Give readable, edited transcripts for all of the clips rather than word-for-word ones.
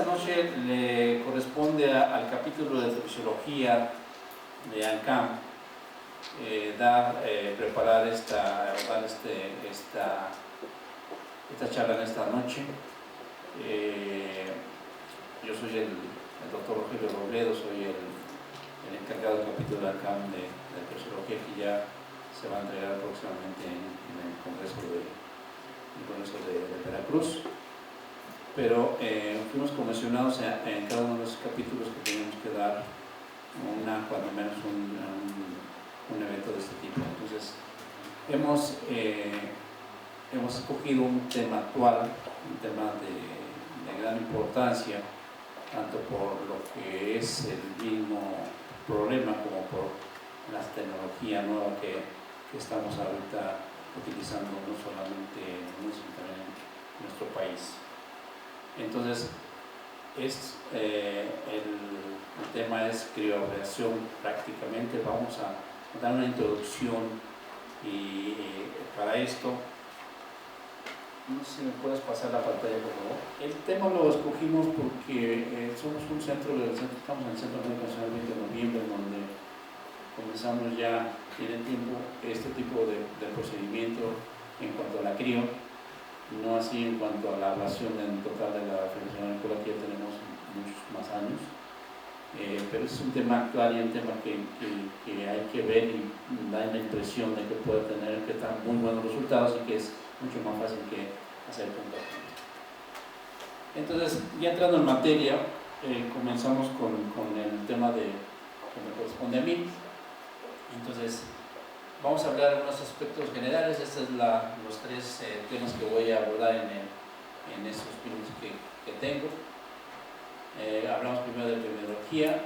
esta noche le corresponde al capítulo de fisiología de ANCAM preparar esta charla en esta noche. Yo soy el doctor Rogelio Robledo, soy el encargado del capítulo de ANCAM de fisiología, que ya se va a entregar próximamente en el Congreso de Veracruz. Pero fuimos convencionados en cada uno de los capítulos que teníamos que dar cuando menos un evento de este tipo. Entonces hemos escogido un tema actual, un tema de gran importancia, tanto por lo que es el mismo problema como por la tecnología nueva que estamos ahorita utilizando, no solamente en el mundo, sino también en nuestro país. Entonces, el tema es crioabrasión prácticamente. Vamos a dar una introducción y para esto, no sé si me puedes pasar la pantalla, por favor. El tema lo escogimos porque somos un centro, estamos en el Centro Médico Nacional 20 de noviembre, donde comenzamos ya, tiene tiempo, este tipo de procedimiento en cuanto a la crio, no así en cuanto a la ablación en total de la Federación Agrícola, que ya tenemos muchos más años, pero es un tema actual y un tema que hay que ver y da la impresión de que puede tener muy buenos resultados y que es mucho más fácil que hacer punto a punto. Entonces, ya entrando en materia, comenzamos con el tema que me corresponde a mí. Entonces, vamos a hablar de unos aspectos generales. Estos son los tres temas que voy a abordar en estos minutos que tengo. Hablamos primero de epidemiología,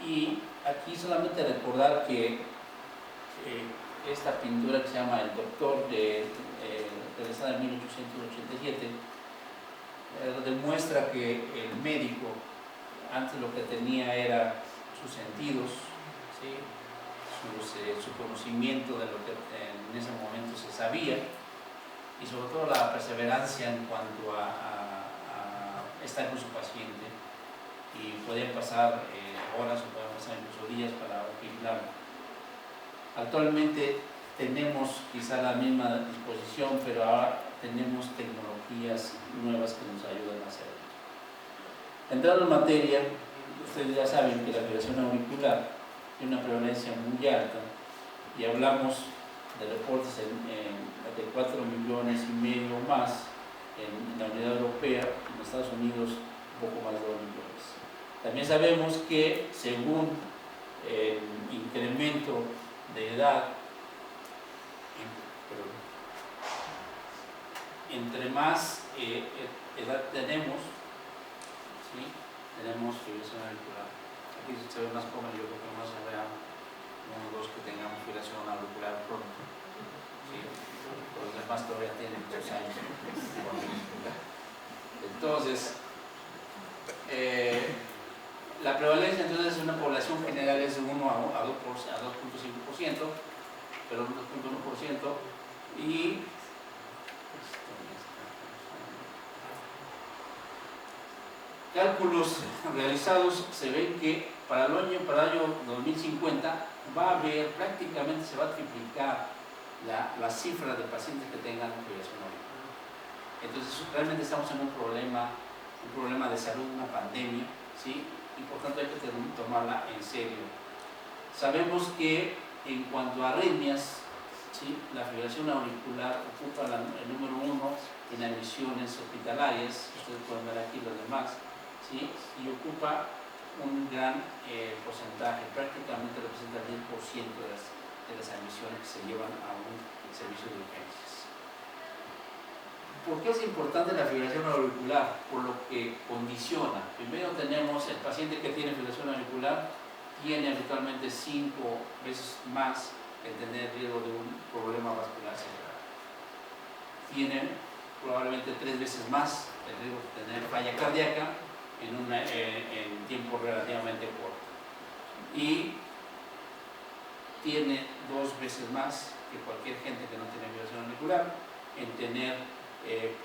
y aquí solamente recordar que esta pintura que se llama El Doctor, realizada en 1887, demuestra que el médico antes lo que tenía era sus sentidos, ¿sí? Su conocimiento de lo que en ese momento se sabía, y sobre todo la perseverancia en cuanto a estar con su paciente, y podían pasar horas o podían pasar incluso días para vigilarlo. Actualmente tenemos quizá la misma disposición, pero ahora tenemos tecnologías nuevas que nos ayudan a hacerlo. Entrando en materia, ustedes ya saben que la fibrilación auricular tiene una prevalencia muy alta, y hablamos de reportes de 4,5 millones más en la Unidad Europea, en Estados Unidos un poco más de 2 millones. También sabemos que según el incremento de edad, entre más edad tenemos, ¿sí? Tenemos fibrilación auricular. Aquí se ve más cómodo, yo creo que más se vea uno o dos que tengamos fibrilación auricular pronto, ¿sí? Los demás todavía tienen 2 años. Entonces, la prevalencia entonces en una población general es de 1 a 2,5%, pero 2,1%, y cálculos realizados se ven que para el año 2050 va a haber, prácticamente se va a triplicar la cifra de pacientes que tengan fibrilación auricular. Entonces realmente estamos en un problema de salud, una pandemia, ¿sí? Y por tanto hay que tomarla en serio. Sabemos que en cuanto a arritmias, ¿sí? La fibrilación auricular ocupa el número 1 en admisiones hospitalarias, ustedes pueden ver aquí los demás, ¿sí? Y ocupa un gran porcentaje, prácticamente representa el 10% de las admisiones que se llevan a un servicio de urgencias. ¿Por qué es importante la fibrilación auricular? Por lo que condiciona. Primero tenemos el paciente que tiene fibrilación auricular, tiene habitualmente 5 veces más el tener riesgo de un problema vascular cerebral. Tiene probablemente 3 veces más el riesgo de tener falla cardíaca en tiempo relativamente corto. Y tiene 2 veces más que cualquier gente que no tiene fibrilación auricular en tener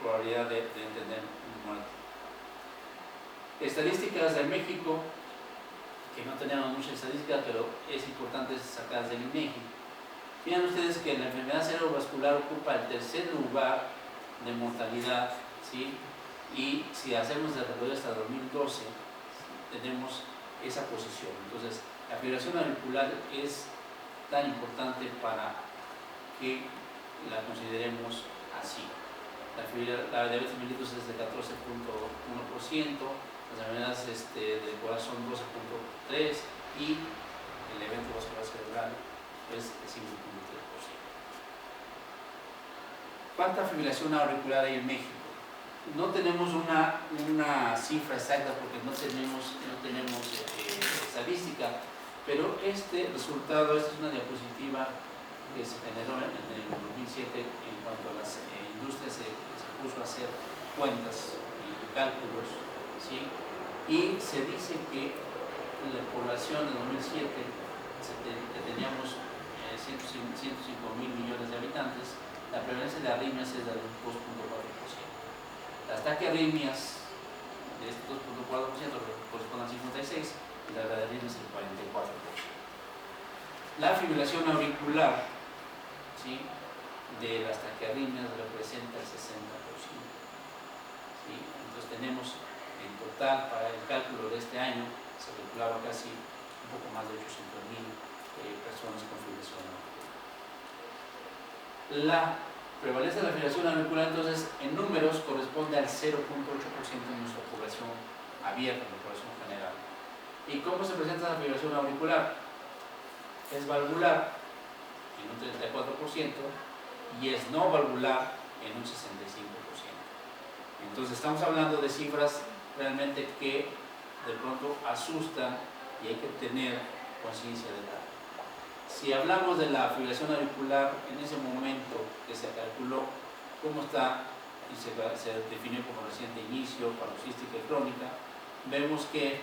probabilidad de tener muerte. Estadísticas de México, que no tenemos mucha estadística, pero es importante sacarlas del INEGI. Fíjense ustedes que la enfermedad cerebrovascular ocupa el tercer lugar de mortalidad, ¿sí? Y si hacemos de recorrido hasta 2012, tenemos esa posición. Entonces, la fibrilación auricular es tan importante para que la consideremos así. La diabetes mellitus es de 14.1%, las enfermedades del corazón 12.3% y el evento vascular cerebral es de 5.3%. ¿Cuánta fibrilación auricular hay en México? No tenemos una cifra exacta porque no tenemos estadística, pero este resultado, esta es una diapositiva que se generó en el 2007 en cuanto a las industrias se puso a hacer cuentas y cálculos, ¿sí? Y se dice que la población en 2007 teníamos 105 mil millones de habitantes, la prevalencia de arritmias es del 2.4%. Las taquiarritmias de este 2.4% corresponden al 56% y la de arritmias el 44%. La fibrilación auricular, ¿sí?, de las taquiarritmias representa el 60%. ¿Sí? Entonces tenemos en total para el cálculo de este año se calculaba casi un poco más de 800.000 personas con fibrilación auricular. La prevalencia de la fibrilación auricular entonces en números corresponde al 0.8% de nuestra población abierta, de la población general. ¿Y cómo se presenta la fibrilación auricular? Es valvular en un 34% y es no valvular en un 65%. Entonces estamos hablando de cifras realmente que de pronto asustan y hay que tener conciencia de tal. Si hablamos de la fibrilación auricular en ese momento que se calculó, cómo está y se definió como reciente inicio, paroxística y crónica, vemos que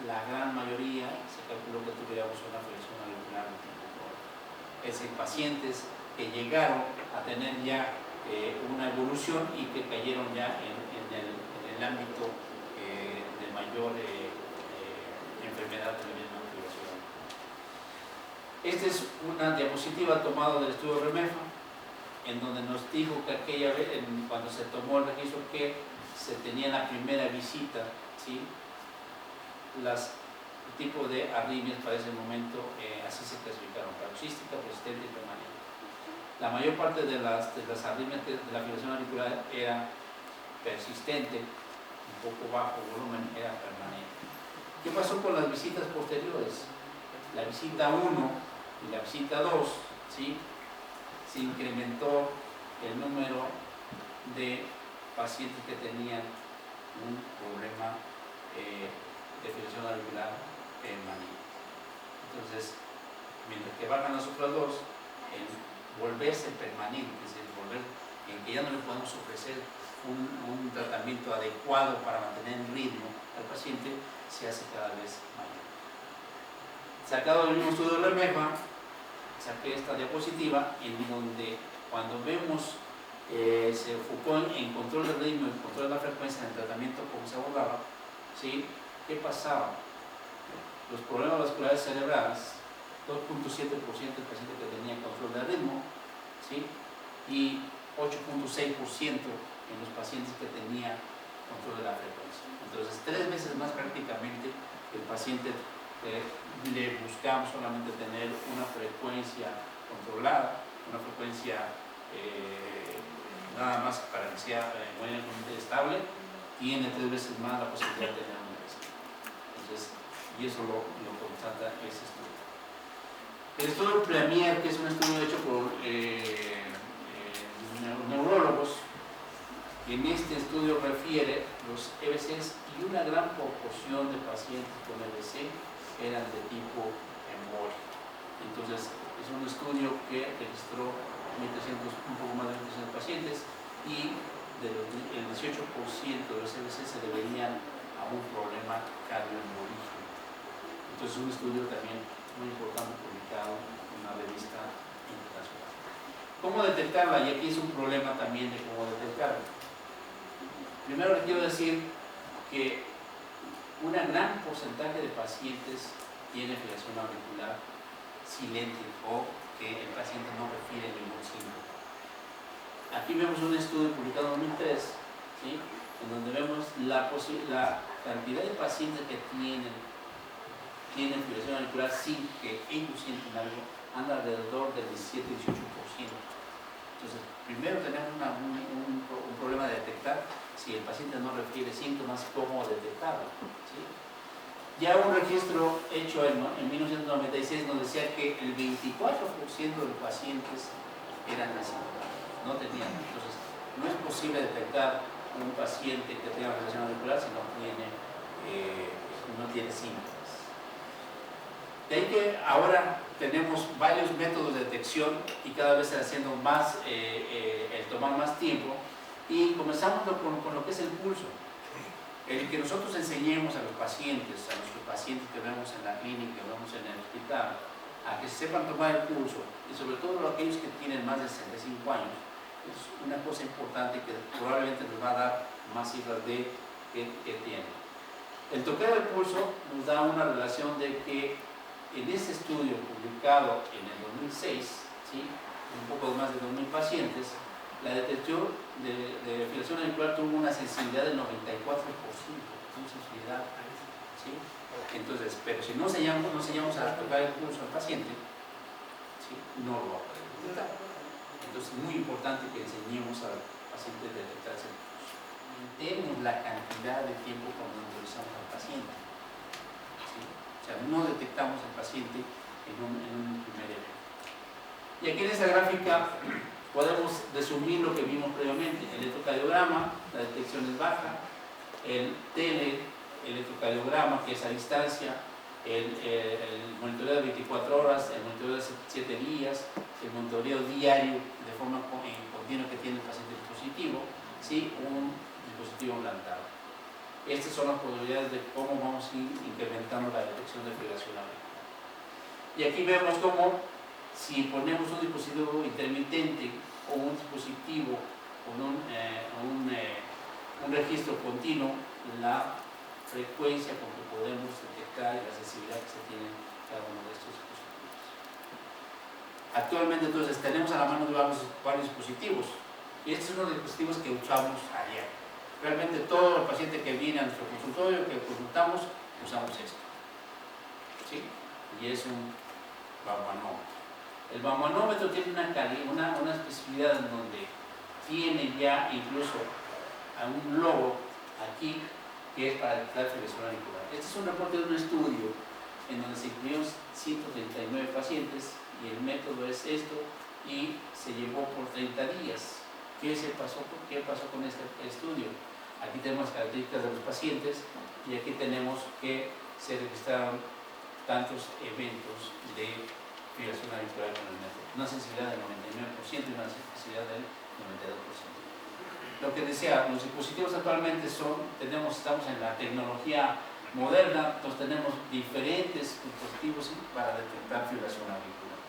la gran mayoría se calculó que tuviéramos una fibrilación auricular de tipo crónico. Es decir, pacientes que llegaron a tener ya una evolución y que cayeron ya en el ámbito de mayor enfermedad de la misma fibrilación. Esta es una diapositiva tomada del estudio REMEFA, en donde nos dijo que aquella vez, cuando se tomó el registro, que se tenía la primera visita, ¿sí?, el tipo de arritmias para ese momento, así se clasificaron: paroxística, persistente y permanente. La mayor parte de las arritmias de la fibrilación auricular era persistente, un poco bajo volumen, era permanente. ¿Qué pasó con las visitas posteriores? La visita 1 y la visita 2, ¿sí?, se incrementó el número de pacientes que tenían un problema de fibrilación auricular permanente. Entonces, mientras que bajan las otras dos, en volverse permanente, es decir, en que ya no le podemos ofrecer un tratamiento adecuado para mantener el ritmo al paciente, se hace cada vez mayor. Sacado del mismo estudio de la REMEFA, saqué esta diapositiva en donde cuando vemos se enfocó en control del ritmo y control de la frecuencia en el tratamiento como se abordaba, ¿sí?, ¿qué pasaba? Los problemas vasculares cerebrales, 2.7% del paciente que tenía control del ritmo, ¿sí?, y 8.6% en los pacientes que tenían control de la frecuencia. Entonces, 3 veces más prácticamente el paciente le buscamos solamente tener una frecuencia controlada, una frecuencia nada más para que sea buenamente estable, tiene 3 veces más la posibilidad de tener una respuesta. Entonces, y eso lo constata ese estudio. El estudio Premier, que es un estudio hecho por neurólogos, en este estudio refiere los EBCs y una gran proporción de pacientes con EBC eran de tipo embólico. Entonces, es un estudio que registró un poco más de 1.300 pacientes y el 18% de los EBC se deberían a un problema cardioembolígeno. Entonces, un estudio también muy importante publicado en una revista internacional. ¿Cómo detectarla? Y aquí es un problema también de cómo detectarla. Primero les quiero decir que un gran porcentaje de pacientes tiene fibrilación auricular silente o que el paciente no refiere ningún síntoma. Aquí vemos un estudio publicado en 2003, ¿sí?, en donde vemos la cantidad de pacientes que tienen fibrilación auricular sin que ellos sienten algo, anda alrededor del 17-18%. Entonces, primero tenemos un problema de detectar. Si el paciente no refiere síntomas, ¿cómo detectarlo?, ¿sí? Ya un registro hecho en 1996 nos decía que el 24% de los pacientes eran asintomáticos, no tenían. Entonces, no es posible detectar un paciente que tenga fibrilación auricular si no tiene síntomas. De ahí que ahora tenemos varios métodos de detección y cada vez está haciendo más, el tomar más tiempo, y comenzamos con lo que es el pulso. El que nosotros enseñemos a los pacientes, que vemos en la clínica, que vemos en el hospital, a que sepan tomar el pulso, y sobre todo aquellos que tienen más de 65 años, es una cosa importante que probablemente nos va a dar más cifras de que tienen. El toqueo del pulso nos da una relación de que en este estudio publicado en el 2006, ¿sí?, un poco más de 2.000 pacientes, la detección de fibrilación auricular tuvo una sensibilidad del 94%, una sensibilidad, ¿sí? Entonces, pero si no enseñamos a tocar el pulso al paciente, ¿sí?, no lo va a poder detectar. Entonces, es muy importante que enseñemos al paciente a detectar ese pulso. Limitemos la cantidad de tiempo cuando monitorizamos al paciente, ¿sí? O sea, no detectamos al paciente en un primer evento. Y aquí en esta gráfica podemos resumir lo que vimos previamente: el electrocardiograma, la detección es baja, el electrocardiograma, que es a distancia, el monitoreo de 24 horas, el monitoreo de 7 días, el monitoreo diario de forma continua que tiene el paciente dispositivo, ¿sí?, un dispositivo implantado. Estas son las posibilidades de cómo vamos a ir incrementando la detección de fibrilación auricular. Y aquí vemos cómo, si ponemos un dispositivo intermitente o un dispositivo con un registro continuo, la frecuencia con que podemos detectar y la sensibilidad que se tiene cada uno de estos dispositivos. Actualmente, entonces, tenemos a la mano de varios dispositivos, y este es uno de los dispositivos que usamos a diario. Realmente todo el paciente que viene a nuestro consultorio, que consultamos, usamos esto, ¿sí?, y es un bambanómetro. El bambanómetro tiene una especificidad en donde tiene ya incluso un logo aquí que es para detectar fibrilación auricular. Este es un reporte de un estudio en donde se incluyeron 139 pacientes y el método es esto, y se llevó por 30 días. ¿Qué pasó con este estudio? Aquí tenemos las características de los pacientes y aquí tenemos que se registraron tantos eventos de fibrilación auricular con el método. Una sensibilidad del 99% y una sensibilidad del 92%. Lo que decía, los dispositivos actualmente estamos en la tecnología moderna, entonces tenemos diferentes dispositivos para detectar fibrilación auricular.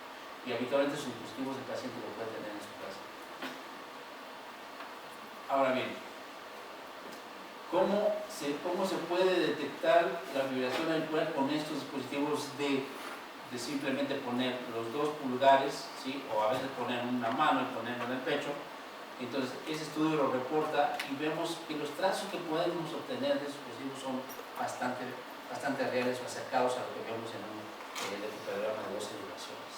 Y habitualmente esos dispositivos el paciente lo puede tener en su casa. Ahora bien, ¿cómo se puede detectar la fibrilación auricular con estos dispositivos de simplemente poner los 2 pulgares, ¿sí?, o a veces poner una mano y ponerlo en el pecho? Entonces, ese estudio lo reporta y vemos que los trazos que podemos obtener de esos dispositivos son bastante reales o acercados a lo que vemos en el electrocardiograma de 12 vibraciones.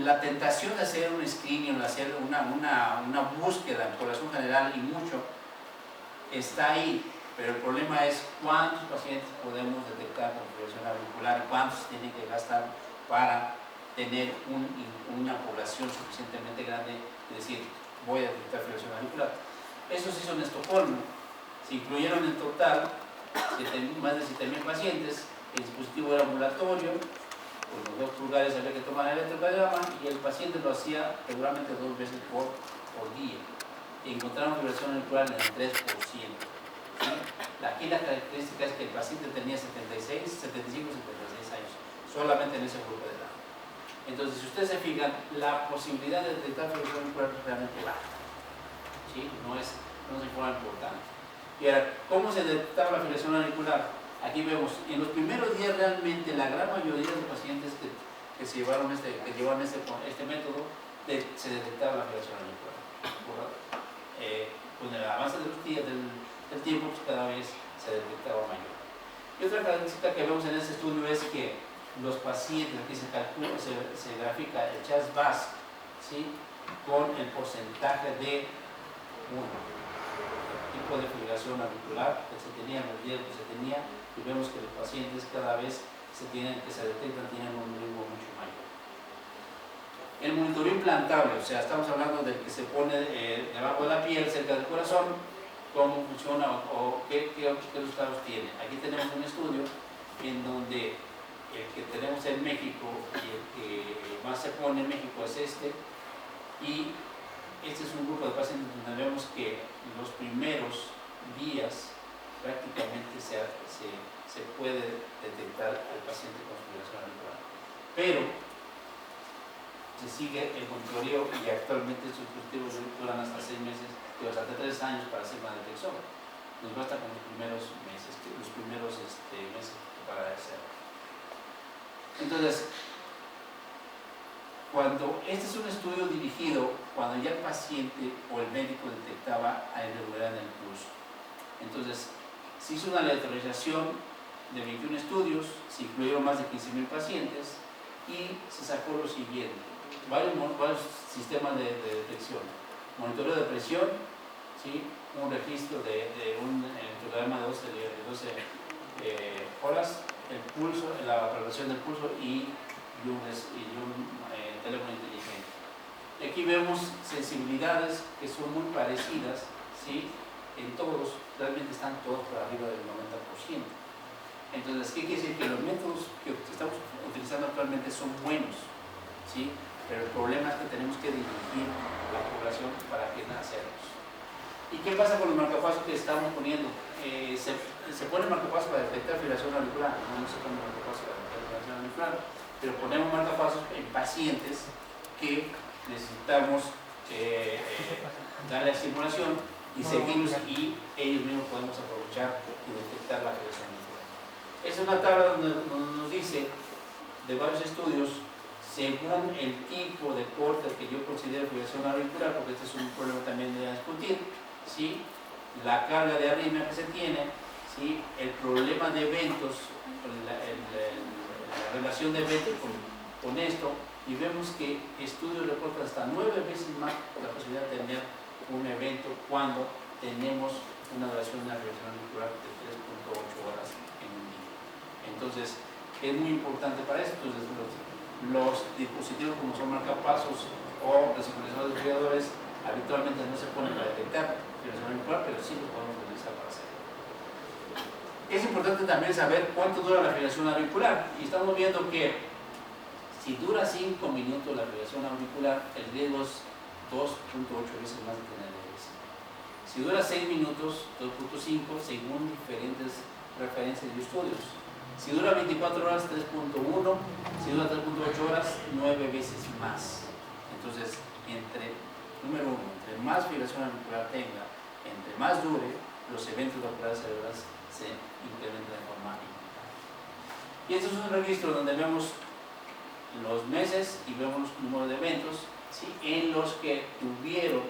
La tentación de hacer un screening, de hacer una búsqueda en población general y mucho, está ahí, pero el problema es cuántos pacientes podemos detectar con fibrilación auricular, cuántos tienen que gastar para tener una población suficientemente grande y decir, voy a detectar fibrilación auricular. Eso se hizo en Estocolmo, se incluyeron en total más de 7.000 pacientes, el dispositivo era ambulatorio, con los 2 pulgares había que tomar el electrocardiograma y el paciente lo hacía seguramente 2 veces por día. Y encontraron fibrilación auricular en el 3%. ¿Sí? Aquí la característica es que el paciente tenía 75, 76 años, solamente en ese grupo de edad. Entonces, si ustedes se fijan, la posibilidad de detectar fibrilación auricular es realmente baja. ¿Sí? No es Entonces, fue importante. Y ahora, ¿cómo se detectaba la fibrilación auricular? Aquí vemos, en los primeros días realmente la gran mayoría de pacientes que se llevaron este método, se detectaba la fibrilación auricular. Con el avance de los días del tiempo, pues cada vez se detectaba mayor. Y otra característica que vemos en este estudio es que los pacientes, aquí se calcula, se grafica el CHAS-VASc, ¿sí?, con el porcentaje de tipo de fibrilación auricular que se tenía, en los días que se tenía, y vemos que los pacientes cada vez que se detectan tienen un ritmo mucho mayor. El monitoreo implantable, o sea, estamos hablando del que se pone debajo de la piel, cerca del corazón, cómo funciona o qué resultados tiene. Aquí tenemos un estudio en donde el que tenemos en México y el que más se pone en México es este, y este es un grupo de pacientes donde vemos que los primeros días prácticamente se puede detectar al paciente con fibrilación auricular, pero se sigue el monitoreo y actualmente estos dispositivos duran hasta 6 meses, hasta 3 años para hacer una detección. Nos basta con los primeros meses para hacerlo. Entonces, cuando este es un estudio dirigido, cuando ya el paciente o el médico detectaba irregularidad en el pulso. Entonces, se hizo una aleatorización de 21 estudios, se incluyeron más de 15,000 pacientes y se sacó lo siguiente: varios sistemas de detección, monitoreo de presión, ¿sí?, un registro de un electrocardiograma de 12 horas, el pulso, la valoración del pulso y un teléfono inteligente. Aquí vemos sensibilidades que son muy parecidas, ¿sí?, en todos, realmente están todos por arriba del 90%. Entonces, ¿qué quiere decir? Que los métodos que estamos utilizando actualmente son buenos, ¿sí?, pero el problema es que tenemos que dirigir la población para que hacerlos. ¿Y qué pasa con los marcapasos que estamos poniendo? Se pone marcapasos para detectar fibrilación auricular, no se pone marcapasos para detectar fibrilación auricular, pero ponemos marcapasos en pacientes que necesitamos darle estimulación y seguirlos, y ellos mismos podemos aprovechar y detectar la fibrilación auricular. Esta es una tabla donde nos dice de varios estudios, según el tipo de corte que yo considero fibrilación auricular, porque este es un problema también de discutir, ¿sí?, la carga de arritmia que se tiene, ¿sí?, el problema de eventos, la relación de eventos con esto, y vemos que estudios reportan hasta 9 veces más la posibilidad de tener un evento cuando tenemos una duración de una fibrilación auricular de 3.8 horas en un día. Entonces, es muy importante para esto. Entonces, los dispositivos como son marcapasos o los sincronizadores desfibriladores habitualmente no se ponen para detectar fibrilación auricular, pero sí los podemos utilizar para hacerlo. Es importante también saber cuánto dura la fibrilación auricular, y estamos viendo que si dura 5 minutos la fibrilación auricular, el riesgo es 2.8 veces más de tener EBS. Si dura 6 minutos, 2.5, según diferentes referencias y estudios. Si dura 24 horas, 3.1. Si dura 3.8 horas, 9 veces más. Entonces, número 1, entre más fibrilación auricular tenga, entre más dure, los eventos vasculares cerebrales se incrementan de forma importante. Y este es un registro donde vemos los meses y vemos los números de eventos, ¿sí?, en los que tuvieron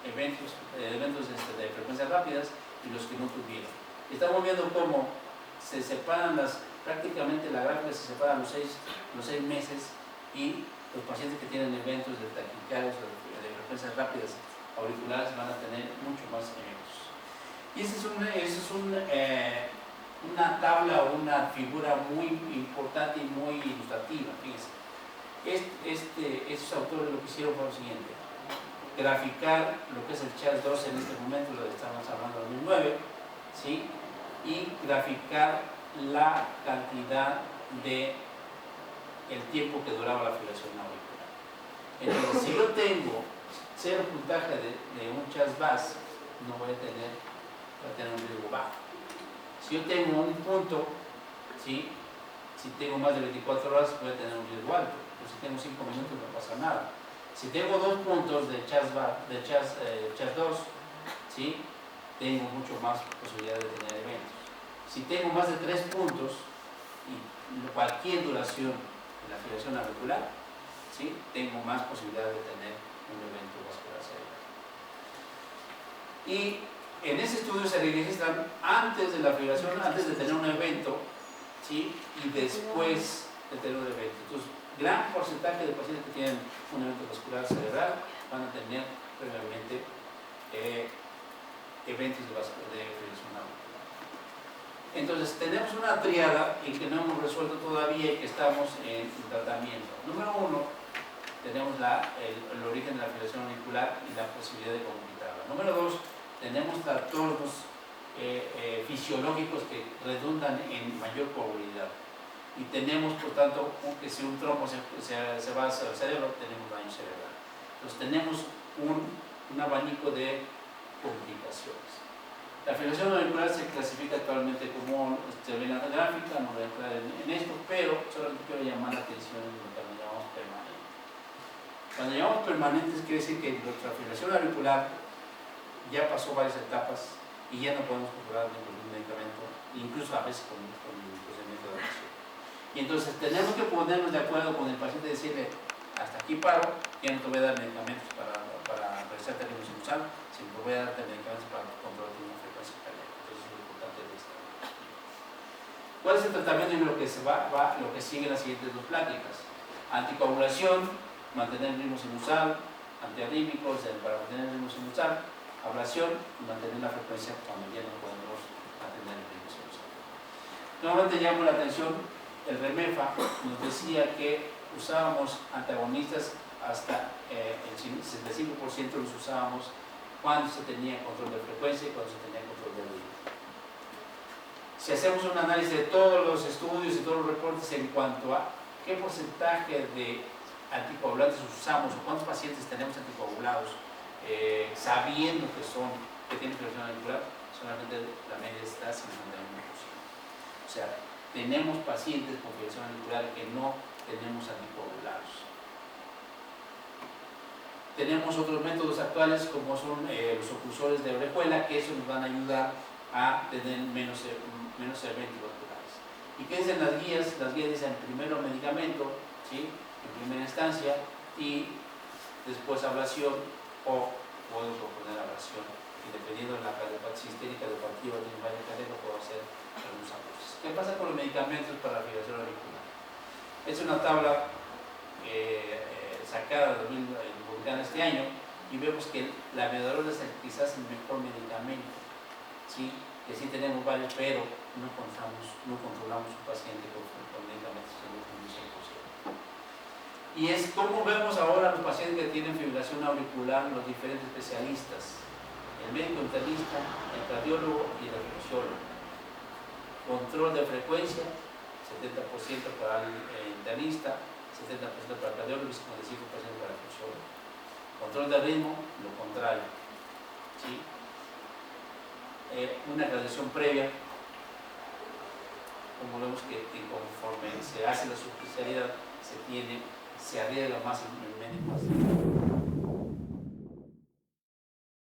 eventos de frecuencias rápidas y los que no tuvieron. Estamos viendo cómo se separan prácticamente la gráfica se separa los seis meses, y los pacientes que tienen eventos de taquicardias o de frecuencias rápidas auriculares van a tener mucho más eventos. Y esa es una tabla o una figura muy importante y muy ilustrativa. Fíjense, estos autores lo que hicieron fue lo siguiente: graficar lo que es el CHAS-2 en este momento, lo que estamos hablando del 2009, ¿sí?, y graficar la cantidad de el tiempo que duraba la fibrilación auricular. Entonces, si yo tengo 0 puntaje de un CHAS-VASc, no voy a tener un riesgo bajo. Si yo tengo un punto, ¿sí?, si tengo más de 24 horas, voy a tener un riesgo alto. Pero si tengo 5 minutos, no pasa nada. Si tengo 2 puntos de CHAS-2, ¿sí?, ¿sí? Tengo mucho más posibilidad de tener eventos. Si tengo más de 3 puntos y cualquier duración de la fibrilación auricular, ¿sí? Tengo más posibilidad de tener un evento vascular cerebral. Y en ese estudio se registran antes de la fibrilación, antes de tener un evento, ¿sí? Y después de tener un evento. Entonces, gran porcentaje de pacientes que tienen un evento vascular cerebral van a tener previamente eventos de fibrilación auricular. Entonces, tenemos una triada en que no hemos resuelto todavía y que estamos en tratamiento. Número 1, tenemos el origen de la fibrilación auricular y la posibilidad de complicarla. Número 2, tenemos trastornos fisiológicos que redundan en mayor probabilidad. Y tenemos, por tanto, que si un trombo se va hacia el cerebro, tenemos daño cerebral. Entonces, tenemos un abanico de complicaciones. La fibrilación auricular se clasifica actualmente como, se ve en la gráfica, no voy a entrar en esto, pero solamente quiero llamar la atención en lo que llamamos permanente. Cuando llamamos permanentes, quiere decir que nuestra fibrilación auricular ya pasó varias etapas y ya no podemos controlar ningún medicamento, incluso a veces con el procedimiento de oración. Y entonces tenemos que ponernos de acuerdo con el paciente y decirle, hasta aquí paro, ya no te voy a dar medicamentos para realizarte ritmo sinusal, sino te voy a dar medicamentos para controlar tu frecuencia cardíaca. Entonces es lo importante de esto. ¿Cuál es el tratamiento y lo que sigue en las siguientes dos pláticas? Anticoagulación, mantener el ritmo sinusal, antiarrítmicos para mantener el ritmo sinusal, ablación y mantener la frecuencia cuando ya no podemos mantener el ritmo sinusal. Nuevamente llamo la atención, el REMEFA nos decía que usábamos antagonistas hasta el 65% los usábamos cuando se tenía control de frecuencia y cuando se tenía control de ritmo. Si hacemos un análisis de todos los estudios y todos los reportes en cuanto a qué porcentaje de anticoagulantes usamos o cuántos pacientes tenemos anticoagulados, sabiendo que tienen fibrilación auricular, solamente la media está 51%. O sea, tenemos pacientes con fibrilación auricular que no tenemos anticoagulados. Tenemos otros métodos actuales como son los oclusores de orejuela, que eso nos van a ayudar a tener menos eventos vasculares. ¿Y qué dicen las guías? Las guías dicen primero medicamento, ¿sí? En primera instancia, y después ablación, o puedo proponer ablación, y dependiendo de la cardiopatía sistémica de partido de un valle cardíaco puedo hacer algunos ajustes. ¿Qué pasa con los medicamentos para la fibrilación auricular? Es una tabla sacada publicada este año, y vemos que la amiodarona es quizás el mejor medicamento, ¿sí? Que sí tenemos varios, pero no controlamos un paciente con medicamentos en un 100%. Y es como vemos ahora los pacientes que tienen fibrilación auricular, los diferentes especialistas, el médico internista, el cardiólogo y el anestesiólogo. Control de frecuencia, 70% para el internista, 70% para el cardiólogo y 55% para el anestesiólogo. Control de ritmo, lo contrario, ¿sí? Una graduación previa, como vemos que conforme se hace la subespecialidad se arriesga más el médico.